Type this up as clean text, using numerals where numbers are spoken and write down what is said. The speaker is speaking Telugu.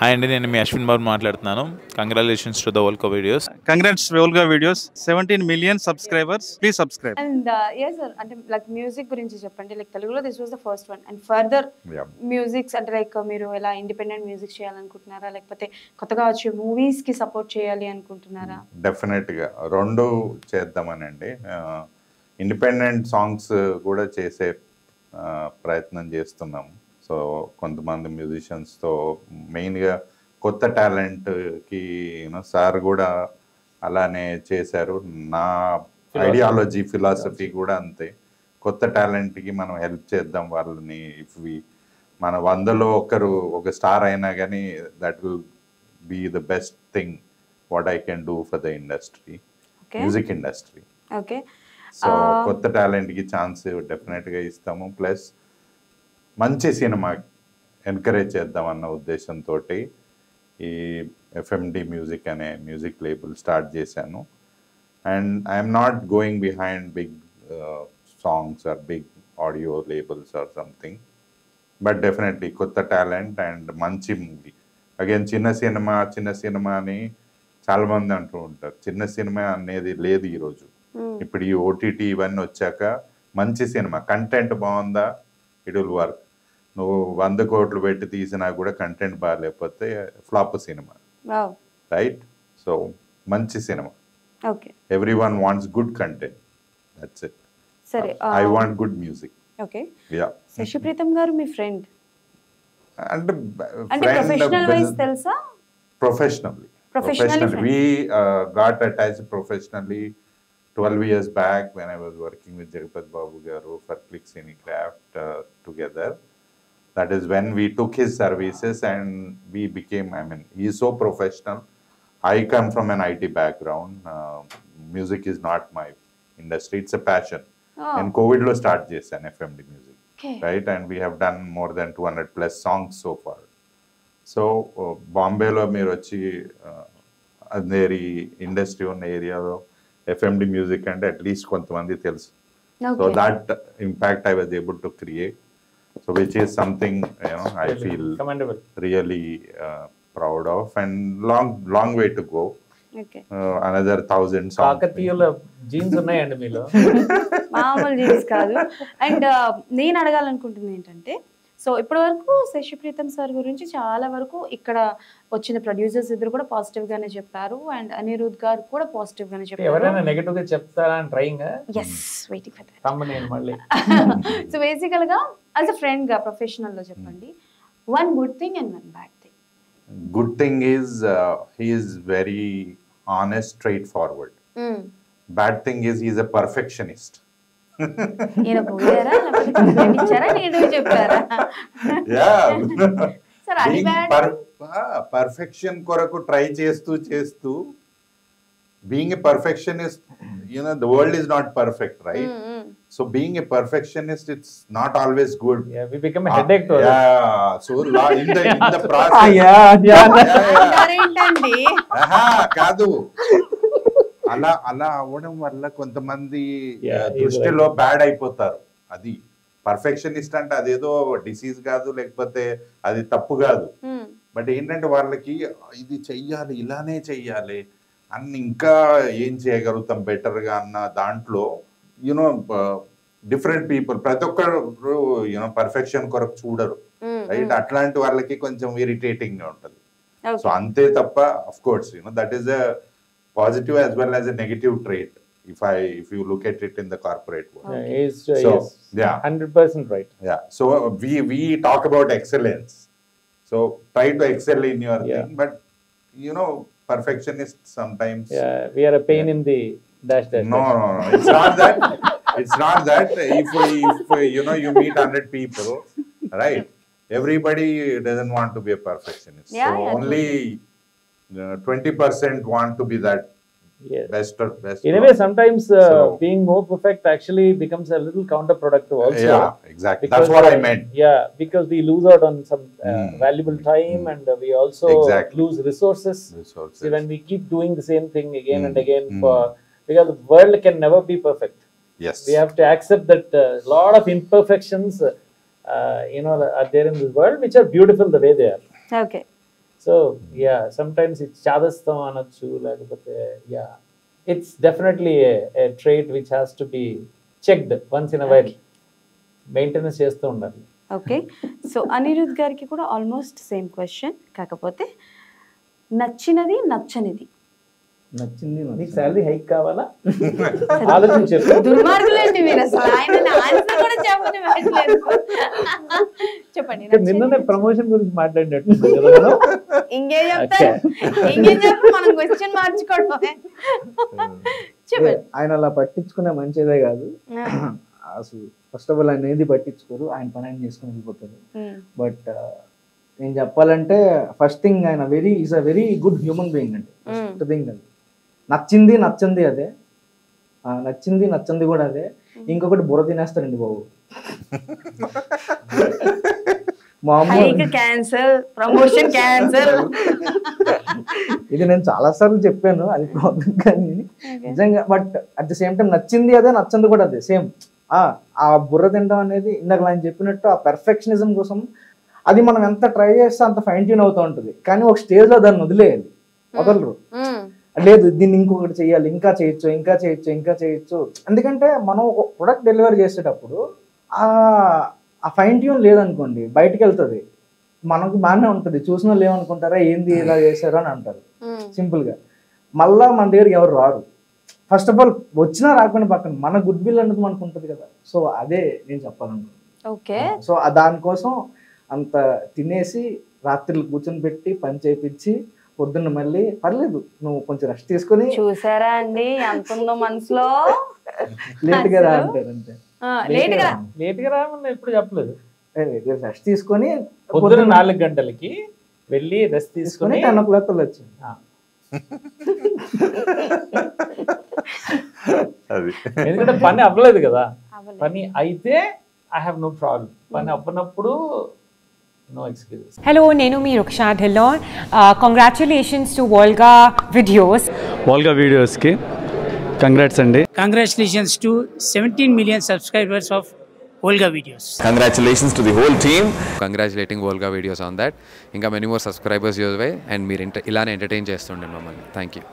హాయ్ అండి, నేను మీ అశ్విన్ బాబు మాట్లాడుతున్నాను. Congratulations to the వోల్కో videos. Congrats Volga Videos, 17 million subscribers. Please subscribe. And yes sir, అంటే లైక్ మ్యూజిక్ గురించి చెప్పండి. లైక్ తెలుగులో this was the first one and further musics అంటే లైక్ మీరు ఎలా ఇండిపెండెంట్ మ్యూజిక్ చేయాలనుకుంటున్నారా, లేకపోతే కొత్తగా వచ్చే మూవీస్ కి సపోర్ట్ చేయాలి అనుకుంటున్నారా? డెఫినెట్గా రెండు చేద్దామనండి. ఇండిపెండెంట్ సాంగ్స్ కూడా చేసే ప్రయత్నం చేస్తున్నాము. సో కొంతమంది మ్యూజిషియన్స్తో మెయిన్గా కొత్త టాలెంట్కి సార్ కూడా అలానే చేశారు. నా ఐడియాలజీ ఫిలాసఫీ కూడా అంతే. కొత్త టాలెంట్కి మనం హెల్ప్ చేద్దాం వాళ్ళని. ఇఫ్ మన 100లో ఒక స్టార్ అయినా కానీ that will be the best thing what I can do for the industry, music industry. Okay, so కొత్త టాలెంట్కి ఛాన్స్ డెఫినెట్గా ఇస్తాము. ప్లస్ మంచి సినిమా ఎంకరేజ్ చేద్దామన్న ఉద్దేశంతో ఈ ఎఫ్ఎండి మ్యూజిక్ అనే మ్యూజిక్ లేబుల్ స్టార్ట్ చేశాను. And I'm not going behind big songs or big audio labels or something, but definitely కొత్త టాలెంట్ అండ్ మంచి మూవీ. అగైన్ చిన్న సినిమా అని చాలామంది అంటూ ఉంటారు. చిన్న సినిమా అనేది లేదు ఈరోజు. ఇప్పుడు ఈ ఓటీటీ ఇవన్నీ వచ్చాక మంచి సినిమా కంటెంట్ బాగుందా, ఇట్ విల్ వర్క్. నువ్వు 100 కోట్లు పెట్టి తీసినా కూడా కంటెంట్ బాగాలేకపోతే ఫ్లాప్ సినిమా, రైట్? సో మంచి cinema. Everyone wants good content, that's it. సరే, I want good music. Okay, ya. Sasi Preetham గారు మీ ఫ్రెండ్ అంటే ప్రొఫెషనల్ వైస్ తెలుసా? Professionally. We got attached professionally 12 years back when I was working with Jagapat Babu Garu for Click Cinecraft together. That is when we took his services and we became, he is so professional. I come from an IT background. Music is not my industry, it's a passion. And COVID lo start chesan FMD music, right? And we have done more than 200 plus songs so far. So బాంబేలో మీరు వచ్చి అందరి ఇండస్ట్రీ ఉన్న ఏరియాలో ఎఫ్ఎండి మ్యూజిక్ అంటే అట్లీస్ట్ కొంతమంది తెలుసు. So that impact I was able to create, so which is something I feel really proud of. And long way to go. Another 1000 jeans ఉన్నాయండి మీలో, మామూలు జీన్స్ కాదు. అండ్ నేను అడగాలనుకుంటుంది ఏంటంటే, సో ఇప్పటి వరకు శశి ప్రీతం సార్ గురించి చాలా వరకు ఇక్కడ వచ్చిన ప్రొడ్యూసర్స్ ఇద్దరు కూడా పాజిటివ్ గానే చెప్పారు, అండ్ అనిరుద్ గారు కూడా పాజిటివ్ గానే చెప్పారు. ఎవరైనా నెగటివ్ గా చెప్తారా అని trying? yes, waiting for that. తమ్మనేను మళ్ళీ. సో బేసికల్ గా యాజ్ అ ఫ్రెండ్ గా ప్రొఫెషనల్ లో చెప్పండి, one good thing and one bad thing. Good thing is he is very honest, straight forward. Bad thing is he is a perfectionist. Perfection కొరకు ట్రై చేస్తూ being a perfectionist, the world is not perfect, right? So being a perfectionist, it's not always good. We become a headache to so in the process కాదు, అలా అవ్వడం వల్ల కొంతమంది దృష్టిలో బ్యాడ్ అయిపోతారు. అది పర్ఫెక్షనిస్ట్ అంటే అదేదో డిసీజ్ కాదు, లేకపోతే అది తప్పు కాదు. బట్ ఏంటంటే వాళ్ళకి ఇది చెయ్యాలి, ఇలానే చెయ్యాలి అన్ని, ఇంకా ఏం చేయగలుగుతాం బెటర్గా అన్న దాంట్లో డిఫరెంట్ పీపుల్, ప్రతి ఒక్కరు పర్ఫెక్షన్ కొరకు చూడరు, రైట్? అట్లాంటి వాళ్ళకి కొంచెం ఇరిటేటింగ్ గా ఉంటుంది. సో అంతే తప్ప, of course that is a positive as well as a negative trait if you look at it in the corporate world. So yeah, 100% right. Yeah, so we talk about excellence, so try to excel in your thing, but perfectionists sometimes we are a pain in the dash. No, it's not that. It's not that. If you meet 100 people, right? Everybody doesn't want to be a perfectionist. So only 20% want to be that best. In a way, sometimes being more perfect actually becomes a little counterproductive also. Yeah, exactly. That's what I meant. Yeah, because we lose out on some valuable time, and we also lose resources. See, when we keep doing the same thing again and again, because the world can never be perfect. Yes. We have to accept that a lot of imperfections are there in this world, which are beautiful the way they are. Okay. So ya sometimes it's చాదస్తం అనొచ్చు, లేకపోతే ya it's definitely a trait which has to be checked once in a while. Maintenance చేస్తూ ఉండాలి. ఓకే, సో అనిరుద్ గారికి కూడా ఆల్మోస్ట్ సేమ్ క్వశ్చన్, కాకపోతే నచ్చినది నచ్చనిది. నచ్చింది నీకు శాలరీ హైక్ కావాలా ఆలోచించి చెప్పు. దుర్మార్గులండి మీరు అసలు. ఆయన ఆన్సర్ కూడా చెప్పట్లేదు. చెప్పండి. నిన్ననే ప్రమోషన్ గురించి మాట్లాడినట్టు ఇంకేం చెప్తారు, ఇంకేం చెప్పు, మనం క్వశ్చన్ మార్చుకోవడమే. చెప్పండి. ఆయన అలా పట్టించుకునే మంచిదే కాదు అసలు. ఫస్ట్ ఆఫ్ ఆల్ ఆయన ఏది పట్టించుకోరు, ఆయన పని ఆయన చేసుకుని వెళ్ళిపోతారు. బట్ నేను చెప్పాలంటే ఫస్ట్ థింగ్ ఆయన is a very good human being అండి. ఫస్ట్ థింగ్ అది నచ్చింది నచ్చంది అదే, నచ్చింది నచ్చంది కూడా అదే. ఇంకొకటి బుర్ర తినేస్తారండి బాబు. Cancel, promotion cancel. ఇది నేను చాలా సార్లు చెప్పాను, అది ప్రాబ్లం కానీ నిజంగా. But at the same time నచ్చింది అదే, నచ్చంది కూడా అదే సేమ్. ఆ బుర్ర తినడం అనేది ఇందాక ఆయన చెప్పినట్టు ఆ పెర్ఫెక్షనిజం కోసం అది మనం ఎంత ట్రై చేస్తే అంత ఫైన్ ట్యూన్ అవుతూ ఉంటుంది. కానీ ఒక స్టేజ్ లో దాన్ని వదిలేయాలి, వదలరు. లేదు దీన్ని ఇంకొకటి చెయ్యాలి, ఇంకా చేయొచ్చు, ఇంకా చేయొచ్చు, ఇంకా చేయొచ్చు. ఎందుకంటే మనం ఒక ప్రొడక్ట్ డెలివరీ చేసేటప్పుడు ఆ ఫైన్ ట్యూన్ లేదనుకోండి బయటకు వెళ్తుంది, మనకు బాగానే ఉంటుంది. చూసిన వాళ్ళు ఏమనుకుంటారా, ఏంది ఇలా చేశారు అని అంటారు సింపుల్ గా. మళ్ళా మన దగ్గరికి ఎవరు రారు. ఫస్ట్ ఆఫ్ ఆల్ వచ్చినా రాకపోయినా పక్కన మన గుడ్ విల్ అనేది మనకు ఉంటుంది కదా. సో అదే నేను చెప్పాలనుకుంటున్నాను. సో దానికోసం అంత తినేసి రాత్రులు కూర్చొని పెట్టి పని చేయించి పొద్దున్న మళ్ళీ పర్లేదు నువ్వు కొంచెం రెస్ట్ తీసుకొని చూసారా అండి ఎంత ఉందో మనసులో. లేట్ గా రా అంటారు అంతే. లేట్ గా రామని ఎప్పుడు చెప్పలేదు. రెస్ట్ తీసుకొని పొద్దున్న 4 గంటలకి వెళ్ళి రెస్ట్ తీసుకొని 10 o'clock వచ్చింది. ఎందుకంటే పని అవ్వలేదు కదా. పని అయితే ఐ హావ్ నో ప్రాబ్లం, పని అవ్వనప్పుడు no excuses. Hello, Nenu me Ruksha Dhillon. Congratulations to Volga Videos. Volga Videos ki congrats andi. Congratulations to 17 million subscribers of Volga Videos. Congratulations to the whole team. Congratulating Volga Videos on that. Inga many more subscribers your way and meer ilane entertain chestunde mammalni. Thank you.